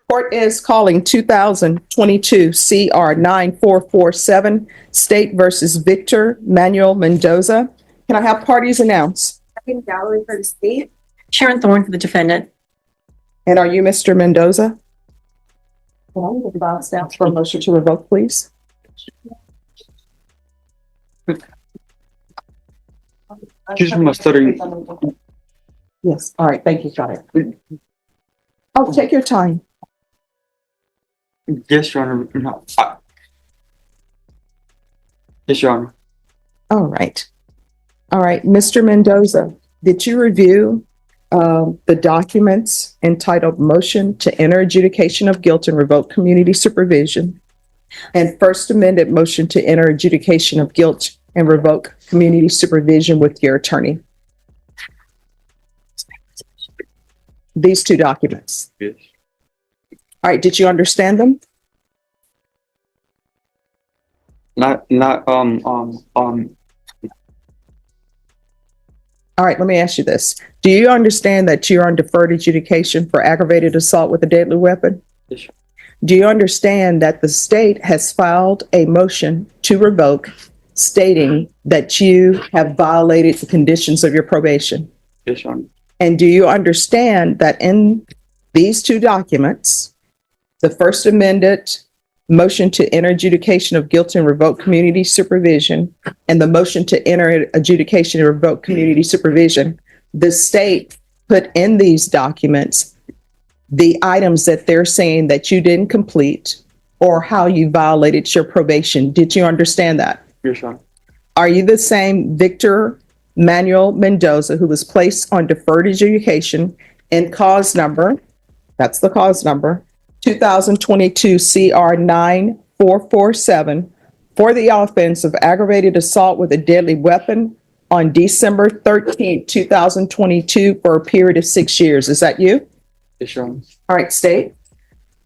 Court is calling 2022 CR 9447 State versus Victor Manuel Mendoza. Can I have parties announce? Second Galloway for the state. Sharon Thorne for the defendant. And are you Mr. Mendoza? Well, I'm going to bounce down for a motion to revoke, please. Just mustering. Yes. All right. Thank you. Got it. Oh, take your time. Yes, Your Honor. No. Yes, Your Honor. All right. All right. Mr. Mendoza, did you review the documents entitled Motion to Enter Adjudication of Guilt and Revoke Community Supervision and First Amended Motion to Enter Adjudication of Guilt and Revoke Community Supervision with your attorney? These two documents. Yes. All right. Did you understand them? Not. All right. Let me ask you this. Do you understand that you're on deferred adjudication for aggravated assault with a deadly weapon? Yes. Do you understand that the state has filed a motion to revoke stating that you have violated the conditions of your probation? Yes, Your Honor. And do you understand that in these two documents, the First Amended Motion to Enter Adjudication of Guilt and Revoke Community Supervision and the Motion to Enter Adjudication and Revoke Community Supervision, the state put in these documents the items that they're saying that you didn't complete or how you violated your probation? Did you understand that? Yes, Your Honor. Are you the same Victor Manuel Mendoza who was placed on deferred adjudication in cause number, that's the cause number, 2022 CR 9447 for the offense of aggravated assault with a deadly weapon on December 13th, 2022 for a period of 6 years? Is that you? Yes, Your Honor. All right, state.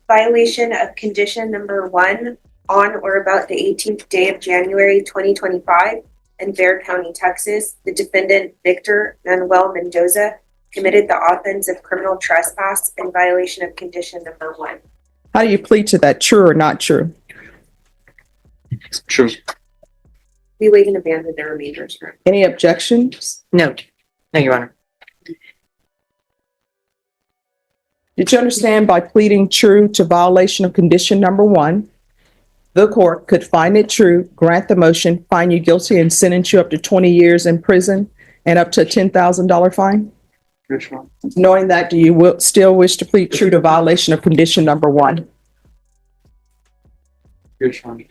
Violation of condition number 1 on or about the 18th day of January 2025 in Bexar County, Texas. The defendant, Victor Manuel Mendoza, committed the offense of criminal trespass in violation of condition number 1. How do you plead to that? True or not true? True. We waive and abandon the remainder. Any objections? No, Your Honor. Did you understand by pleading true to violation of condition number 1, the court could find it true, grant the motion, find you guilty, and sentence you up to 20 years in prison and up to a $10,000 fine? Yes, Your Honor. Knowing that, do you still wish to plead true to violation of condition number 1? Yes, Your Honor.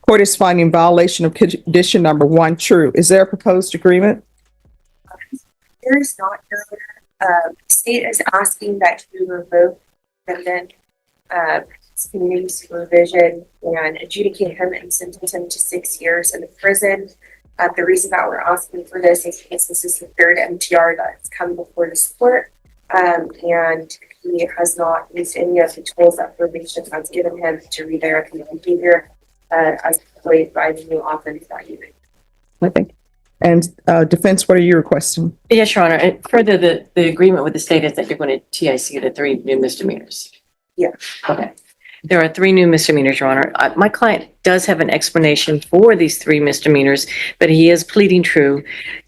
Court is finding violation of condition number 1 true. Is there a proposed agreement? There is not, Your Honor. State is asking that you revoke defendant community supervision and adjudicate him and sentence him to 6 years in prison. The reason that we're asking for this is because this is the third MTR that's come before this court, and he has not used any of the tools that probation has given him to redirect his behavior as played by the new offense that he made. I think. And defense, what are you requesting? Yes, Your Honor. And further, the agreement with the state is that you're going to TIC the 3 new misdemeanors. Yeah. Okay. There are 3 new misdemeanors, Your Honor. My client does have an explanation for these 3 misdemeanors, but he is pleading true.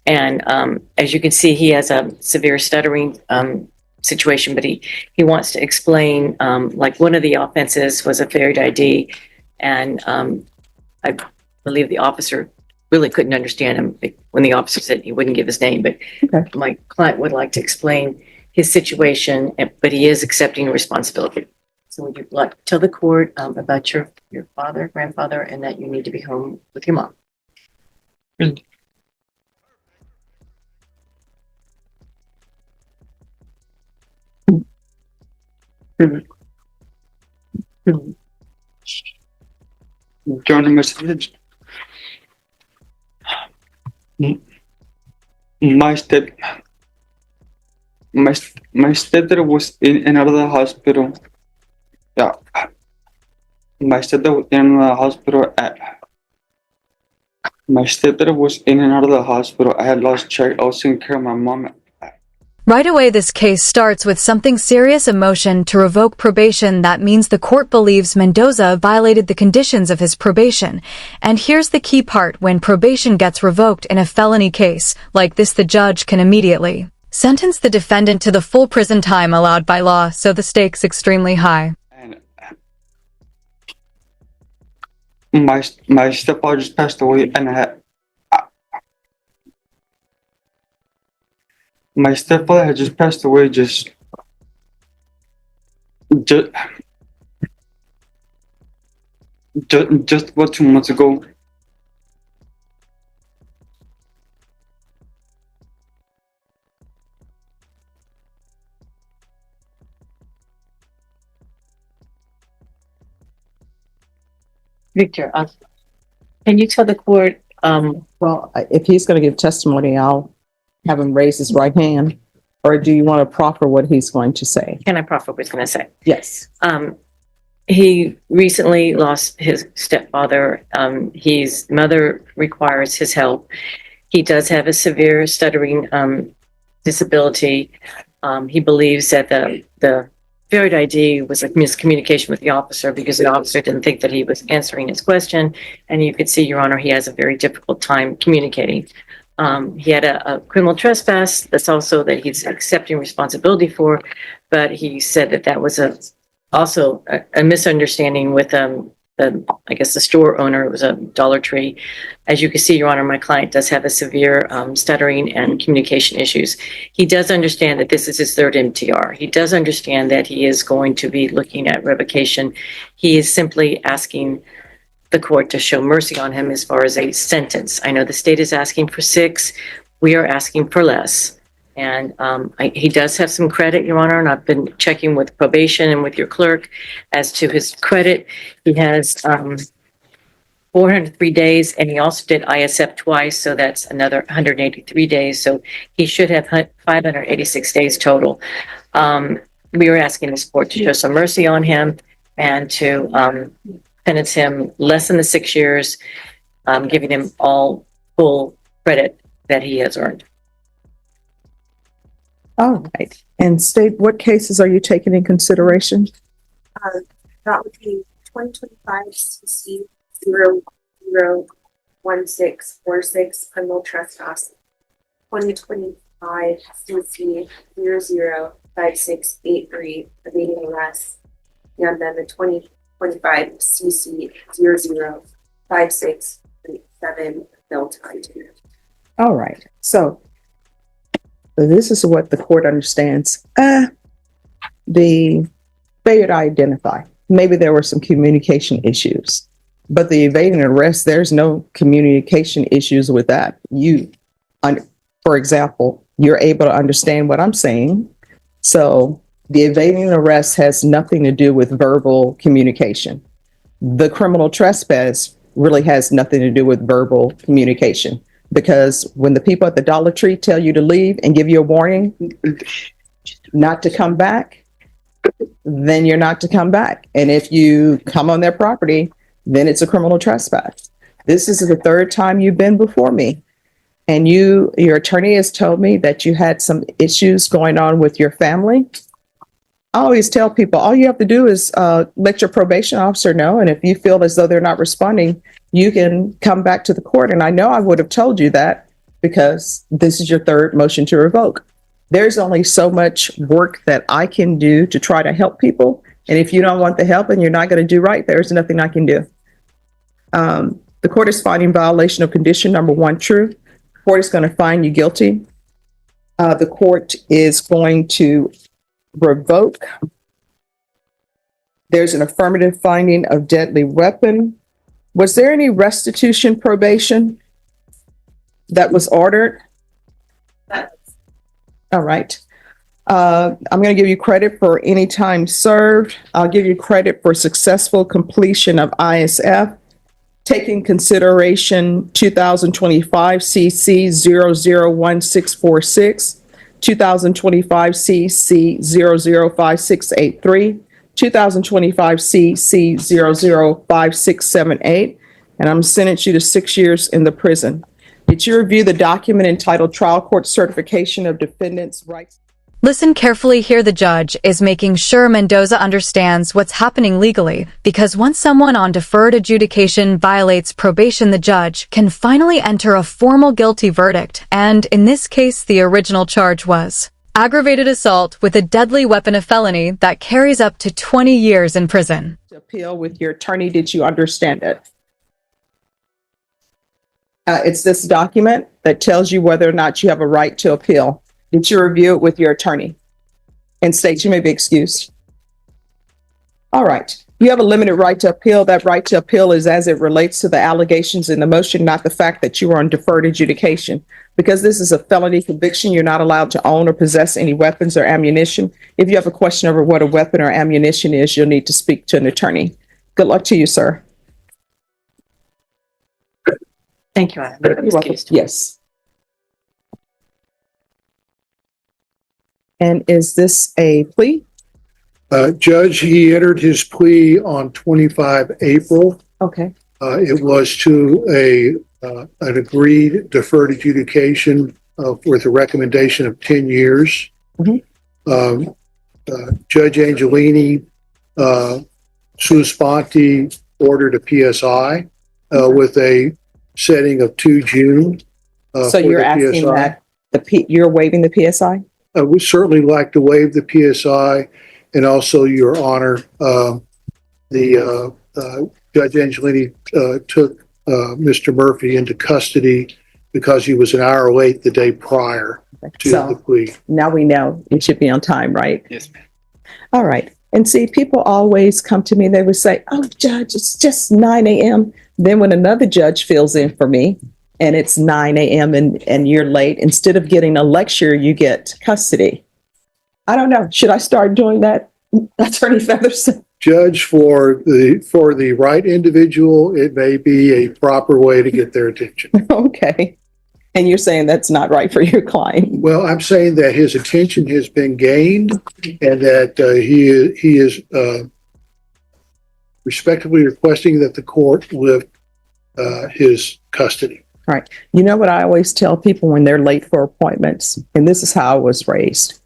And as you can see, he has a severe stuttering situation, but he wants to explain, like one of the offenses was a failed ID. And I believe the officer really couldn't understand him when the officer said he wouldn't give his name, but Okay. My client would like to explain his situation, but he is accepting responsibility. So would you like to tell the court about your father, grandfather, and that you need to be home with your mom? John message. My stepdad was in another hospital. Yeah. My stepdad was in another hospital. My stepdad was in another hospital. I had lost track. I was taking care of my mom. Right away, this case starts with something serious, a motion to revoke probation. That means the court believes Mendoza violated the conditions of his probation. And here's the key part: when probation gets revoked in a felony case like this, the judge can immediately sentence the defendant to the full prison time allowed by law, so the stakes extremely high. And my stepfather just passed away, and my stepfather had just passed away just about 2 months ago. Victor, can you tell the court, Well, if he's going to give testimony, I'll have him raise his right hand. Or do you want to proffer what he's going to say? can I proffer what he's going to say? Yes. He recently lost his stepfather. His mother requires his help. He does have a severe stuttering disability. He believes that the varied ID was a miscommunication with the officer because the officer didn't think that he was answering his question. And you could see, Your Honor, he has a very difficult time communicating. He had a criminal trespass that's also that he's accepting responsibility for, but he said that that was also a misunderstanding with I guess the store owner. It was a Dollar Tree. As you can see, Your Honor, my client does have a severe stuttering and communication issues. He does understand that this is his third MTR. He does understand that he is going to be looking at revocation. He is simply asking the court to show mercy on him as far as a sentence. I know the state is asking for 6. We are asking for less. And he does have some credit, Your Honor, and I've been checking with probation and with your clerk as to his credit. He has 403 days, and he also did ISF twice, so that's another 183 days. So he should have 586 days total. We are asking this court to show some mercy on him and to sentence him less than the 6 years, giving him all full credit that he has earned. All right. And state, what cases are you taking in consideration? That would be 2025 CC 001646 criminal trespass, 2025 CC 005683 evading arrest, and then the 2025 CC 005637 bail time. All right. So this is what the court understands. The failure to identify. Maybe there were some communication issues, but the evading arrest, there's no communication issues with that. For example, you're able to understand what I'm saying. So the evading arrest has nothing to do with verbal communication. The criminal trespass really has nothing to do with verbal communication. Because when the people at the Dollar Tree tell you to leave and give you a warning not to come back, then you're not to come back. And if you come on their property, then it's a criminal trespass. This is the 3rd time you've been before me. And your attorney has told me that you had some issues going on with your family. I always tell people, all you have to do is let your probation officer know. And if you feel as though they're not responding, you can come back to the court. And I know I would have told you that because this is your 3rd motion to revoke. There's only so much work that I can do to try to help people. And if you don't want the help and you're not going to do right, there's nothing I can do. The court is finding violation of condition number 1 true. The court is going to find you guilty. The court is going to revoke. There's an affirmative finding of deadly weapon. Was there any restitution probation that was ordered? All right. I'm going to give you credit for any time served. I'll give you credit for successful completion of ISF, taking consideration 2025 CC 001646, 2025 CC 005683, 2025 CC 005678, and I'm sentencing you to 6 years in the prison. Did you review the document entitled Trial Court Certification of Defendant's Rights? Listen carefully here. The judge is making sure Mendoza understands what's happening legally, because once someone on deferred adjudication violates probation, the judge can finally enter a formal guilty verdict, and in this case, the original charge was aggravated assault with a deadly weapon, a felony that carries up to 20 years in prison. Appeal with your attorney, did you understand it? It's this document that tells you whether or not you have a right to appeal. Did you review it with your attorney? And state you may be excused. All right. You have a limited right to appeal. That right to appeal is as it relates to the allegations in the motion, not the fact that you are on deferred adjudication. Because this is a felony conviction, you're not allowed to own or possess any weapons or ammunition. If you have a question over what a weapon or ammunition is, you'll need to speak to an attorney. Good luck to you, sir. Thank you, Your Honor. You're welcome. Excused. Yes. And is this a plea? Judge, he entered his plea on 25 April. Okay. It was to an agreed deferred adjudication with a recommendation of 10 years. Mhm. Judge Angelini, sua sponte, ordered a PSI with a setting of 2 June. So for you're the asking PSI. that you're waiving the PSI? I would certainly like to waive the PSI, and also, Your Honor, Judge Angelini took Mr. Murphy into custody because he was an hour late the day prior to the So plea. now we know it should be on time, right? Yes, ma'am. All right. And see, people always come to me, they would say, oh, Judge, it's just 9 a.m. Then when another judge fills in for me and it's 9 a.m. and you're late, instead of getting a lecture, you get custody. I don't know. Should I start doing that, Attorney Featherston? Judge, for the right individual, it may be a proper way to get their attention. Okay. And you're saying that's not right for your client? Well, I'm saying that his attention has been gained and that he is respectfully requesting that the court lift his custody. All right. You know what I always tell people when they're late for appointments, and this is how I was raised.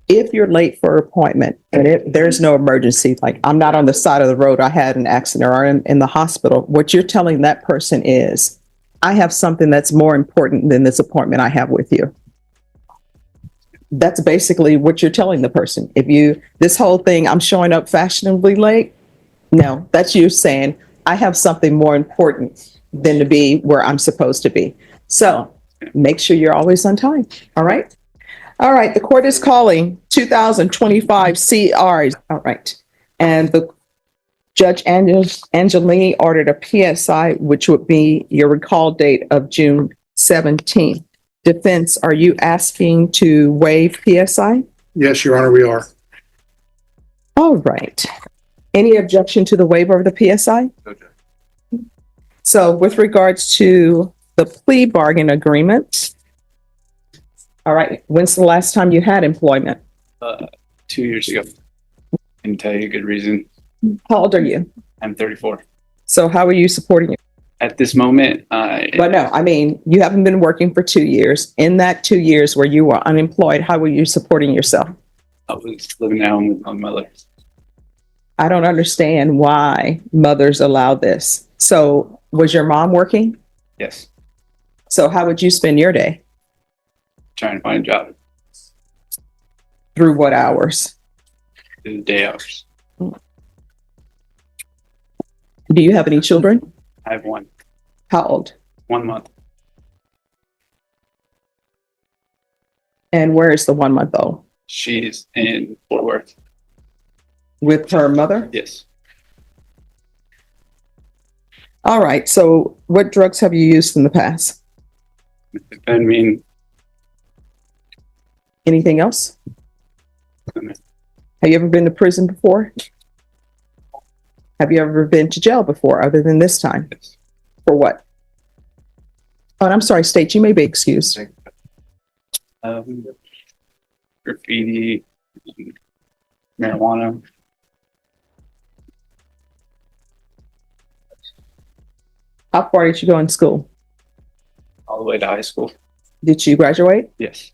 If you're late for an appointment and there's no emergency, like I'm not on the side of the road, I had an accident, or I'm in the hospital, what you're telling that person is, I have something that's more important than this appointment I have with you. That's basically what you're telling the person. This whole thing, I'm showing up fashionably late. No, that's you saying, I have something more important than to be where I'm supposed to be. So make sure you're always on time. All right. All right. The court is calling 2025 CRs. All right. And the Judge Angelini ordered a PSI, which would be your recall date of June 17th. Defense, are you asking to waive PSI? Yes, Your Honor, we are. All right. Any objection to the waiver of the PSI? Okay. So with regards to the plea bargain agreement, all right, when's the last time you had employment? 2 years ago. Can tell you a good reason. How old are you? I'm 34. So how are you supporting it? At this moment, But no, I mean, you haven't been working for 2 years. In that 2 years where you were unemployed, how were you supporting yourself? I was living at home with my mother. I don't understand why mothers allow this. So was your mom working? Yes, So how would you spend your day? trying to find a job. Through what hours? The day hours. Do you have any children? I have one. How old? 1 month. And where is the 1 month old? She's in Fort Worth. With her mother? Yes. All right. So what drugs have you used in the past? I mean, Anything else? Have you ever been to prison before? Have you ever been to jail before other than this time? yes. For what? Oh, and I'm sorry, state, you may be excused. Graffiti, marijuana. How far did you go in school? All the way to high school. Did you graduate? Yes.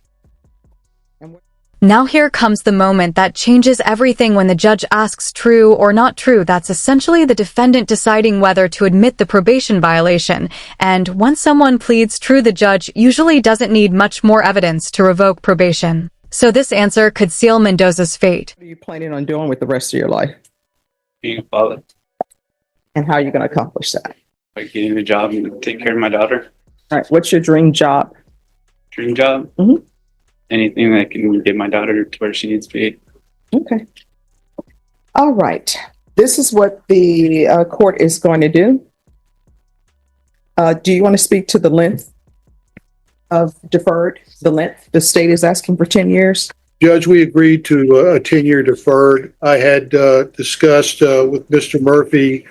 Now here comes the moment that changes everything when the judge asks true or not true. That's essentially the defendant deciding whether to admit the probation violation. And once someone pleads true, the judge usually doesn't need much more evidence to revoke probation. So this answer could seal Mendoza's fate. What are you planning on doing with the rest of your life? Being a father, And how are you going to accomplish that? like getting a job and take care of my daughter. All right. What's your dream job? Dream job. Mhm. Anything that can get my daughter to where she needs to be. Okay. All right. This is what the court is going to do. Do you want to speak to the length of deferred? The length? The state is asking for 10 years. Judge, we agreed to a 10-year deferred. I had discussed with Mr. Murphy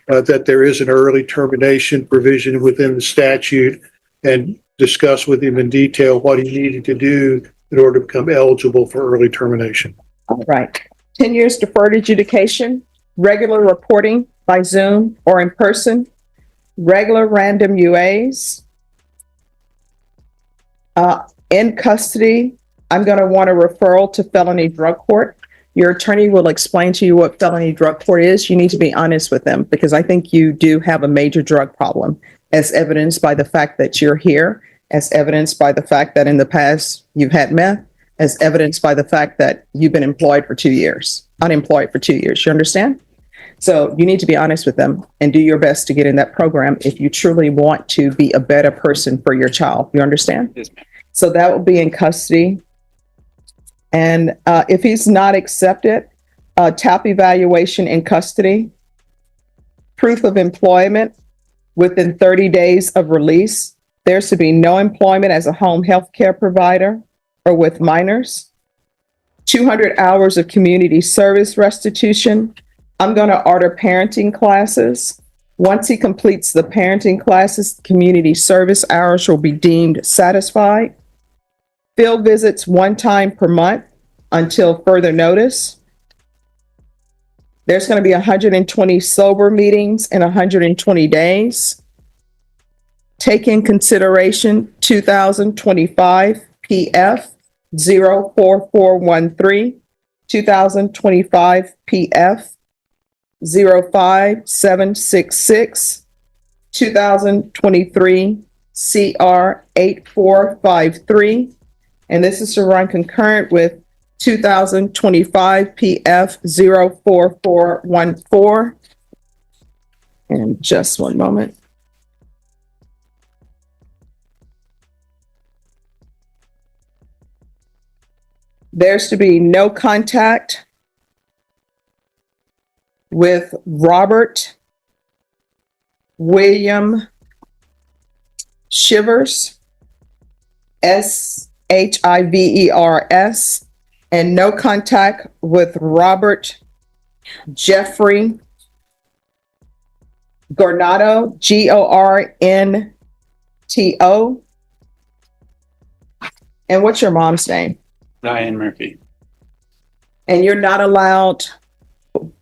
that there is an early termination provision within the statute, and discussed with him in detail what he needed to do in order to become eligible for early termination. All right. 10 years deferred adjudication, regular reporting by Zoom or in person, regular random UAs. In custody, I'm going to want a referral to felony drug court. Your attorney will explain to you what felony drug court is. You need to be honest with them, because I think you do have a major drug problem, as evidenced by the fact that you're here, as evidenced by the fact that in the past you've had meth, as evidenced by the fact that you've been unemployed for 2 years. You understand? So you need to be honest with them and do your best to get in that program if you truly want to be a better person for your child. You understand? Yes, ma'am. So that will be in custody. And if he's not accepted, TAP evaluation in custody, proof of employment within 30 days of release. There's to be no employment as a home health care provider or with minors. 200 hours of community service restitution. I'm going to order parenting classes. Once he completes the parenting classes, community service hours will be deemed satisfied. Field visits 1 time per month until further notice. There's going to be 120 sober meetings in 120 days. Take in consideration 2025 PF 04413, 2025 PF 05766, 2023 CR 8453, and this is to run concurrent with 2025 PF 04414. And just one moment. There's to be no contact with Robert William Shivers, SHIVERS, and no contact with Robert Jeffrey Gornato, GORNTO. And what's your mom's name? Diane Murphy. And you're not allowed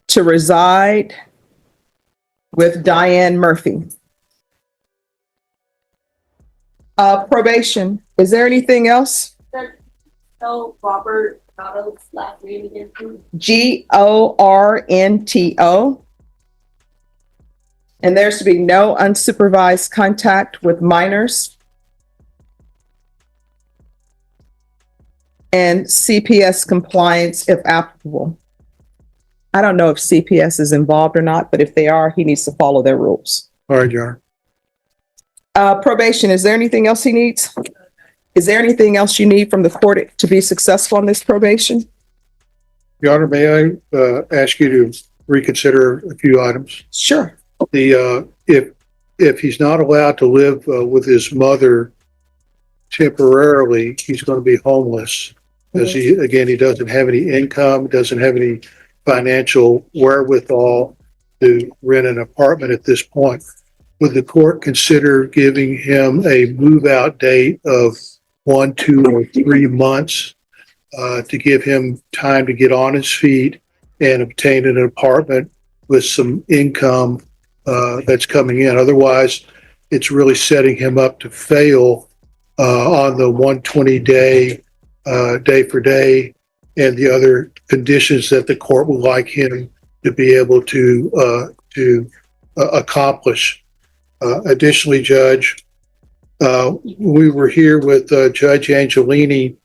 to reside with Diane Murphy. Probation. Is there anything else? Tell Robert Gornato's last name again, please. GORNTO. And there's to be no unsupervised contact with minors. And CPS compliance if applicable. I don't know if CPS is involved or not, but if they are, he needs to follow their rules. All right, Your Honor. Probation, is there anything else he needs? Is there anything else you need from the court to be successful on this probation? Your Honor, may I ask you to reconsider a few items? Sure. If he's not allowed to live with his mother temporarily, he's going to be homeless. As he doesn't have any income, doesn't have any financial wherewithal to rent an apartment at this point. Would the court consider giving him a move-out date of 1, 2, or 3 months to give him time to get on his feet and obtain an apartment with some income that's coming in? Otherwise, it's really setting him up to fail on the 120-day, day-for-day and the other conditions that the court would like him to be able to accomplish. Additionally, Judge, we were here with Judge Angelini.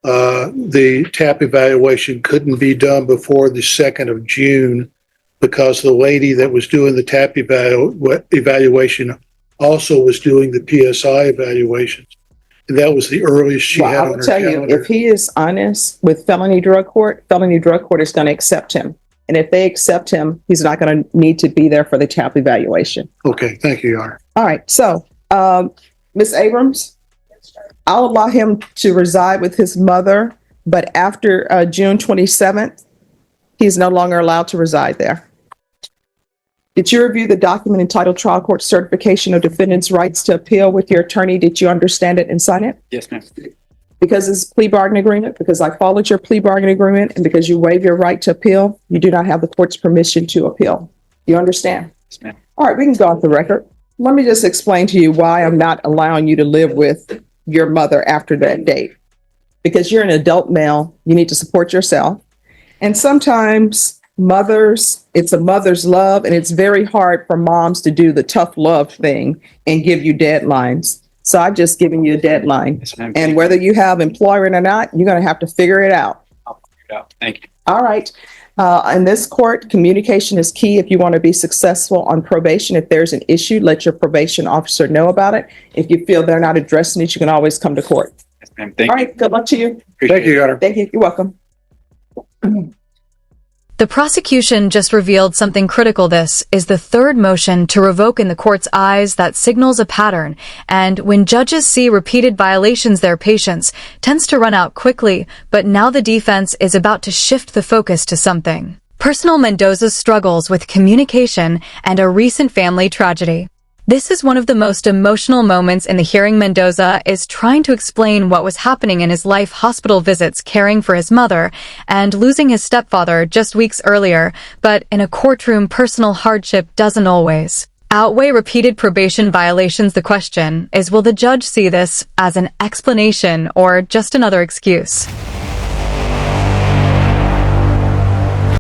The TAP evaluation couldn't be done before the 2nd of June because the lady that was doing the TAP evaluation also was doing the PSI evaluations. And that was the earliest she Well, had I on will her tell you, calendar. if he is honest with felony drug court is going to accept him. And if they accept him, he's not going to need to be there for the TAP evaluation. Okay, thank you, Your Honor. All right. So, Ms. Abrams, I'll allow him to reside with his mother, but after June 27th, he's no longer allowed to reside there. Did you review the document entitled Trial Court Certification of Defendant's Rights to Appeal with your attorney? Did you understand it and sign it? Yes, ma'am. Because it's a plea bargaining agreement, because I followed your plea bargaining agreement, and because you waive your right to appeal, you do not have the court's permission to appeal. You understand? Yes, ma'am. All right, we can go off the record. Let me just explain to you why I'm not allowing you to live with your mother after that date. Because you're an adult male, you need to support yourself. And sometimes it's a mother's love, and it's very hard for moms to do the tough love thing and give you deadlines. So I've just given you a deadline. Yes, ma'am. And whether you have employment or not, you're going to have to figure it out. I'll figure it out. Thank you. All right. In this court, communication is key if you want to be successful on probation. If there's an issue, let your probation officer know about it. If you feel they're not addressing it, you can always come to court. Yes, ma'am. Thank All you. right. Good luck to you. Thank you, Your Honor. Thank you. You're welcome. The prosecution just revealed something critical. This is the third motion to revoke in the court's eyes that signals a pattern, and when judges see repeated violations, their patience tends to run out quickly, but now the defense is about to shift the focus to something personal. Mendoza's struggles with communication and a recent family tragedy. This is one of the most emotional moments in the hearing. Mendoza is trying to explain what was happening in his life: hospital visits, caring for his mother, and losing his stepfather just weeks earlier. But in a courtroom, personal hardship doesn't always outweigh repeated probation violations. The question is, will the judge see this as an explanation or just another excuse?